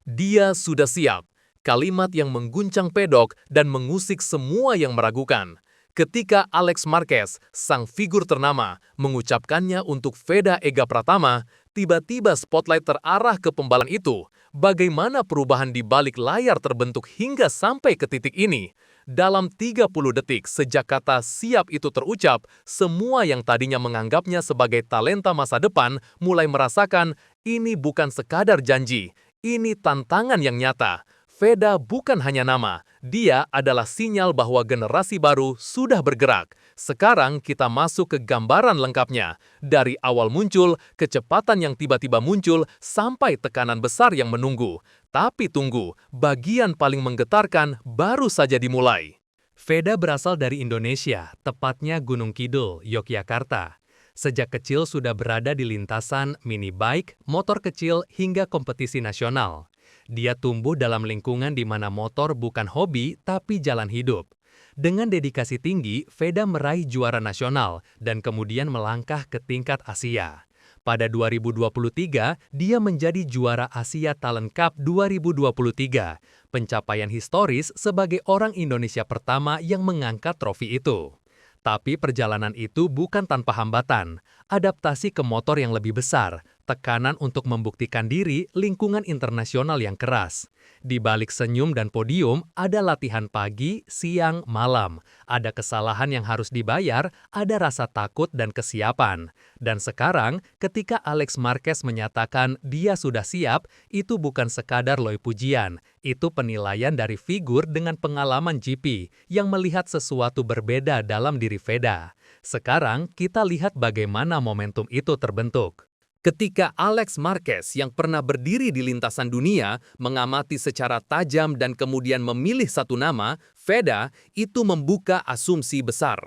Dia sudah siap. Kalimat yang mengguncang pedok dan mengusik semua yang meragukan. Ketika Alex Marquez, sang figur ternama, mengucapkannya untuk Veda Ega Pratama, tiba-tiba spotlight terarah ke pembalap itu. Bagaimana perubahan di balik layar terbentuk hingga sampai ke titik ini? Dalam 30 detik sejak kata siap itu terucap, semua yang tadinya menganggapnya sebagai talenta masa depan mulai merasakan ini bukan sekadar janji. Ini tantangan yang nyata. Veda bukan hanya nama, dia adalah sinyal bahwa generasi baru sudah bergerak. Sekarang kita masuk ke gambaran lengkapnya. Dari awal muncul, kecepatan yang tiba-tiba muncul, sampai tekanan besar yang menunggu. Tapi tunggu, bagian paling menggetarkan baru saja dimulai. Veda berasal dari Indonesia, tepatnya Gunung Kidul, Yogyakarta. Sejak kecil sudah berada di lintasan mini bike, motor kecil, hingga kompetisi nasional. Dia tumbuh dalam lingkungan di mana motor bukan hobi, tapi jalan hidup. Dengan dedikasi tinggi, Veda meraih juara nasional dan kemudian melangkah ke tingkat Asia. Pada 2023, dia menjadi juara Asia Talent Cup 2023, pencapaian historis sebagai orang Indonesia pertama yang mengangkat trofi itu. Tapi perjalanan itu bukan tanpa hambatan, adaptasi ke motor yang lebih besar, tekanan untuk membuktikan diri, lingkungan internasional yang keras. Di balik senyum dan podium, ada latihan pagi, siang, malam. Ada kesalahan yang harus dibayar, ada rasa takut dan kesiapan. Dan sekarang, ketika Alex Marquez menyatakan dia sudah siap, itu bukan sekadar loy pujian. Itu penilaian dari figur dengan pengalaman GP yang melihat sesuatu berbeda dalam diri Veda. Sekarang, kita lihat bagaimana momentum itu terbentuk. Ketika Alex Marquez yang pernah berdiri di lintasan dunia mengamati secara tajam dan kemudian memilih satu nama, Veda, itu membuka asumsi besar.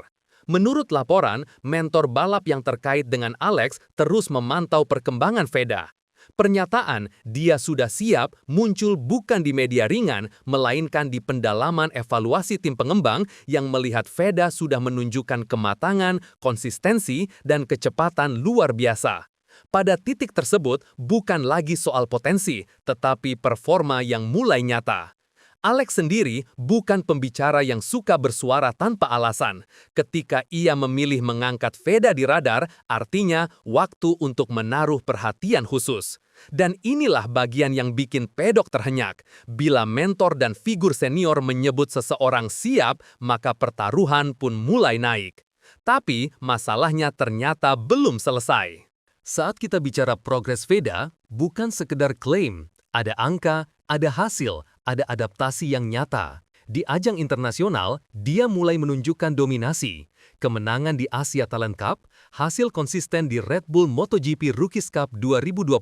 Menurut laporan, mentor balap yang terkait dengan Alex terus memantau perkembangan Veda. Pernyataan dia sudah siap muncul bukan di media ringan, melainkan di pendalaman evaluasi tim pengembang yang melihat Veda sudah menunjukkan kematangan, konsistensi, dan kecepatan luar biasa. Pada titik tersebut, bukan lagi soal potensi, tetapi performa yang mulai nyata. Alex sendiri bukan pembicara yang suka bersuara tanpa alasan. Ketika ia memilih mengangkat Veda di radar, artinya waktu untuk menaruh perhatian khusus. Dan inilah bagian yang bikin pedok terhenyak. Bila mentor dan figur senior menyebut seseorang siap, maka pertaruhan pun mulai naik. Tapi masalahnya ternyata belum selesai. Saat kita bicara progres Veda, bukan sekedar klaim, ada angka, ada hasil, ada adaptasi yang nyata. Di ajang internasional, dia mulai menunjukkan dominasi. Kemenangan di Asia Talent Cup, hasil konsisten di Red Bull MotoGP Rookies Cup 2025,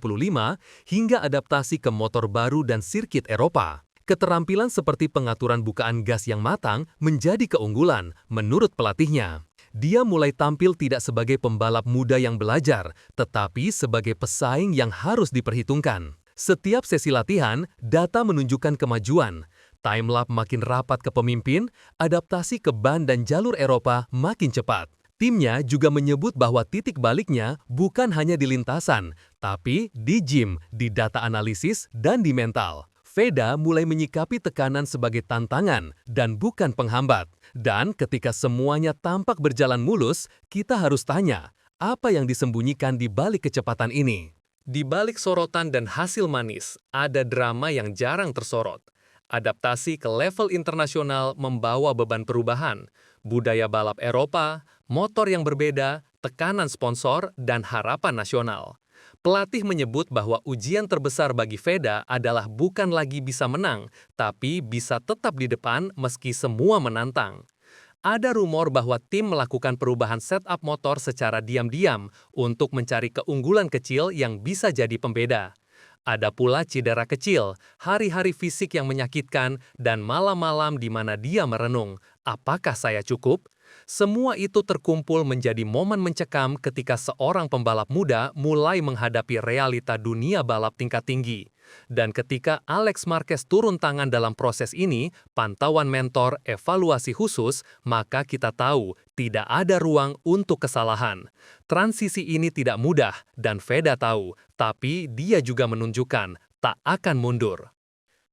hingga adaptasi ke motor baru dan sirkuit Eropa. Keterampilan seperti pengaturan bukaan gas yang matang menjadi keunggulan menurut pelatihnya. Dia mulai tampil tidak sebagai pembalap muda yang belajar, tetapi sebagai pesaing yang harus diperhitungkan. Setiap sesi latihan, data menunjukkan kemajuan. Timelap makin rapat ke pemimpin, adaptasi ke ban dan jalur Eropa makin cepat. Timnya juga menyebut bahwa titik baliknya bukan hanya di lintasan, tapi di gym, di data analisis, dan di mental. Veda mulai menyikapi tekanan sebagai tantangan dan bukan penghambat. Dan ketika semuanya tampak berjalan mulus, kita harus tanya, apa yang disembunyikan di balik kecepatan ini? Di balik sorotan dan hasil manis, ada drama yang jarang tersorot. Adaptasi ke level internasional membawa beban perubahan, budaya balap Eropa, motor yang berbeda, tekanan sponsor, dan harapan nasional. Pelatih menyebut bahwa ujian terbesar bagi Veda adalah bukan lagi bisa menang, tapi bisa tetap di depan meski semua menantang. Ada rumor bahwa tim melakukan perubahan setup motor secara diam-diam untuk mencari keunggulan kecil yang bisa jadi pembeda. Ada pula cedera kecil, hari-hari fisik yang menyakitkan, dan malam-malam di mana dia merenung, apakah saya cukup? Semua itu terkumpul menjadi momen mencekam ketika seorang pembalap muda mulai menghadapi realita dunia balap tingkat tinggi. Dan ketika Alex Marquez turun tangan dalam proses ini, pantauan mentor, evaluasi khusus, maka kita tahu tidak ada ruang untuk kesalahan. Transisi ini tidak mudah dan Veda tahu, tapi dia juga menunjukkan tak akan mundur.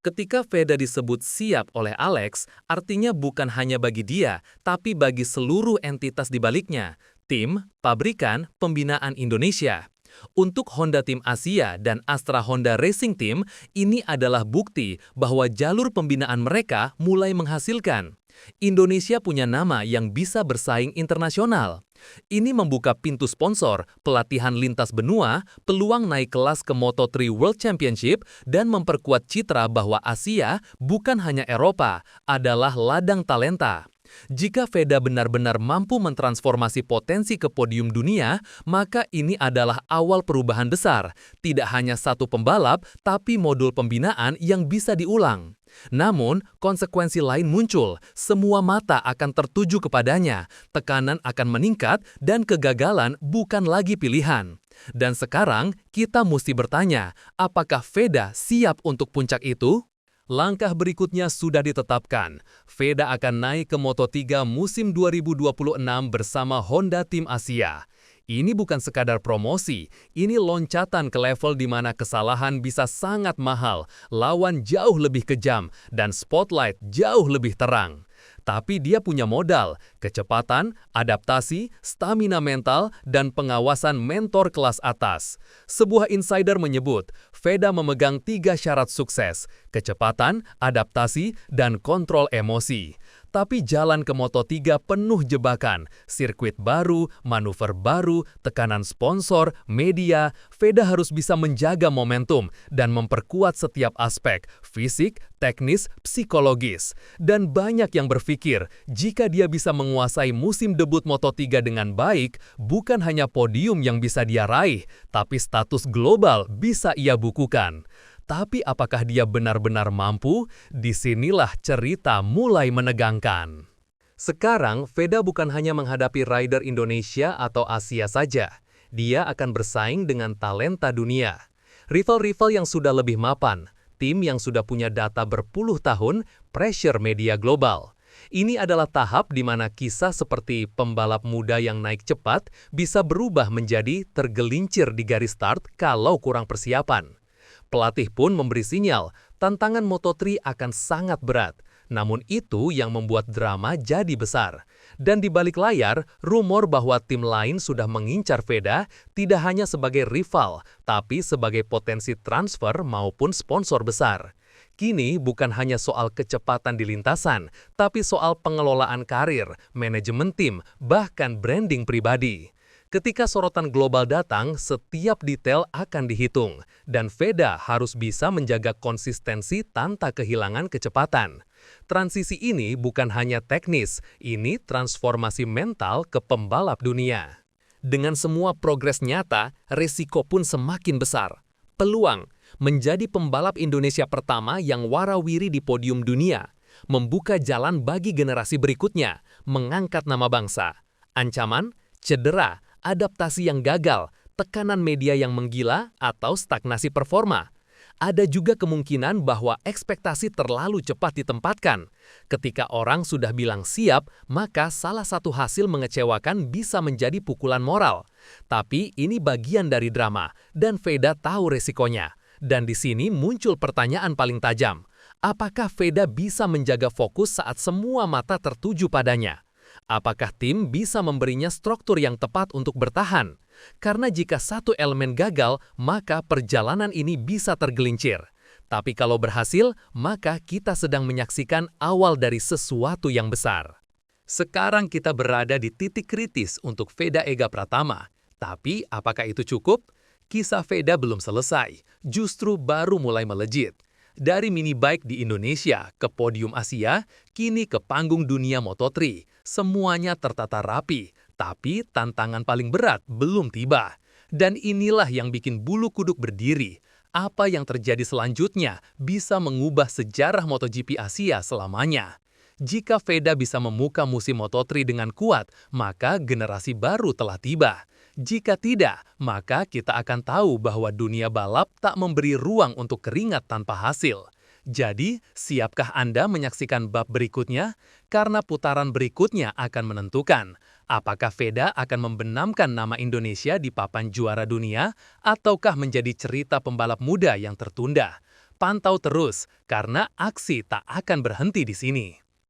Ketika Veda disebut siap oleh Alex, artinya bukan hanya bagi dia, tapi bagi seluruh entitas di baliknya, tim, pabrikan, pembinaan Indonesia. Untuk Honda Tim Asia dan Astra Honda Racing Team, ini adalah bukti bahwa jalur pembinaan mereka mulai menghasilkan. Indonesia punya nama yang bisa bersaing internasional. Ini membuka pintu sponsor, pelatihan lintas benua, peluang naik kelas ke Moto3 World Championship, dan memperkuat citra bahwa Asia, bukan hanya Eropa, adalah ladang talenta. Jika Veda benar-benar mampu mentransformasi potensi ke podium dunia, maka ini adalah awal perubahan besar. Tidak hanya satu pembalap, tapi modul pembinaan yang bisa diulang. Namun, konsekuensi lain muncul. Semua mata akan tertuju kepadanya, tekanan akan meningkat, dan kegagalan bukan lagi pilihan. Dan sekarang, kita mesti bertanya, apakah Veda siap untuk puncak itu? Langkah berikutnya sudah ditetapkan. Veda akan naik ke Moto3 musim 2026 bersama Honda Tim Asia. Ini bukan sekadar promosi, ini loncatan ke level di mana kesalahan bisa sangat mahal, lawan jauh lebih kejam, dan spotlight jauh lebih terang. Tapi dia punya modal, kecepatan, adaptasi, stamina mental, dan pengawasan mentor kelas atas. Sebuah insider menyebut, Veda memegang 3 syarat sukses, kecepatan, adaptasi, dan kontrol emosi. Tapi jalan ke Moto3 penuh jebakan, sirkuit baru, manuver baru, tekanan sponsor, media. Veda harus bisa menjaga momentum dan memperkuat setiap aspek, fisik, teknis, psikologis. Dan banyak yang berpikir, jika dia bisa menguasai musim debut Moto3 dengan baik, bukan hanya podium yang bisa dia raih, tapi status global bisa ia bukukan. Tapi apakah dia benar-benar mampu? Disinilah cerita mulai menegangkan. Sekarang, Veda bukan hanya menghadapi rider Indonesia atau Asia saja. Dia akan bersaing dengan talenta dunia. Rival-rival yang sudah lebih mapan, tim yang sudah punya data berpuluh tahun, pressure media global. Ini adalah tahap di mana kisah seperti pembalap muda yang naik cepat bisa berubah menjadi tergelincir di garis start kalau kurang persiapan. Pelatih pun memberi sinyal, tantangan Moto3 akan sangat berat. Namun itu yang membuat drama jadi besar. Dan di balik layar, rumor bahwa tim lain sudah mengincar Veda tidak hanya sebagai rival, tapi sebagai potensi transfer maupun sponsor besar. Kini bukan hanya soal kecepatan di lintasan, tapi soal pengelolaan karir, manajemen tim, bahkan branding pribadi. Ketika sorotan global datang, setiap detail akan dihitung, dan Veda harus bisa menjaga konsistensi tanpa kehilangan kecepatan. Transisi ini bukan hanya teknis, ini transformasi mental ke pembalap dunia. Dengan semua progres nyata, resiko pun semakin besar. Peluang menjadi pembalap Indonesia pertama yang warawiri di podium dunia, membuka jalan bagi generasi berikutnya, mengangkat nama bangsa. Ancaman, cedera, adaptasi yang gagal, tekanan media yang menggila, atau stagnasi performa. Ada juga kemungkinan bahwa ekspektasi terlalu cepat ditempatkan. Ketika orang sudah bilang siap, maka salah satu hasil mengecewakan bisa menjadi pukulan moral. Tapi ini bagian dari drama, dan Veda tahu resikonya. Dan di sini muncul pertanyaan paling tajam. Apakah Veda bisa menjaga fokus saat semua mata tertuju padanya? Apakah tim bisa memberinya struktur yang tepat untuk bertahan? Karena jika satu elemen gagal, maka perjalanan ini bisa tergelincir. Tapi kalau berhasil, maka kita sedang menyaksikan awal dari sesuatu yang besar. Sekarang kita berada di titik kritis untuk Veda Ega Pratama. Tapi apakah itu cukup? Kisah Veda belum selesai, justru baru mulai melejit. Dari mini bike di Indonesia ke podium Asia, kini ke panggung dunia Moto3. Semuanya tertata rapi, tapi tantangan paling berat belum tiba. Dan inilah yang bikin bulu kuduk berdiri. Apa yang terjadi selanjutnya bisa mengubah sejarah MotoGP Asia selamanya. Jika Veda bisa memuka musim Moto3 dengan kuat, maka generasi baru telah tiba. Jika tidak, maka kita akan tahu bahwa dunia balap tak memberi ruang untuk keringat tanpa hasil. Jadi, siapkah Anda menyaksikan bab berikutnya? Karena putaran berikutnya akan menentukan apakah Veda akan membenamkan nama Indonesia di papan juara dunia ataukah menjadi cerita pembalap muda yang tertunda. pantau terus, karena aksi tak akan berhenti di sini.